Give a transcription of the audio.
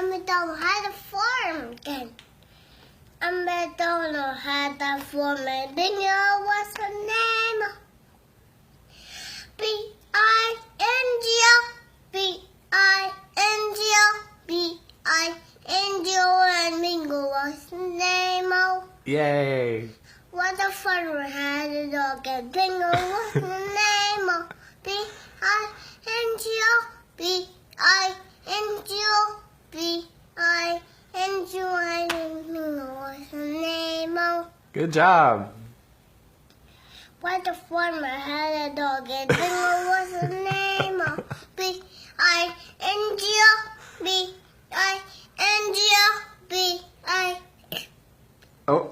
Mcdonald had a farm again. Mcdonald had a farm and Bingo was her name. B-I-N-G-O, B-I-N-G-O, B-I-N-G-O, and Bingo was her name. Yay! What a farmer had a dog and Bingo was her name. B-I-N-G-O, B-I-N-G-O, B-I-N-G-O, and Bingo was her name. Good job. What a farmer had a dog and Bingo was her name. B-I-N-G-O, B-I-N-G-O, B-I. Oh.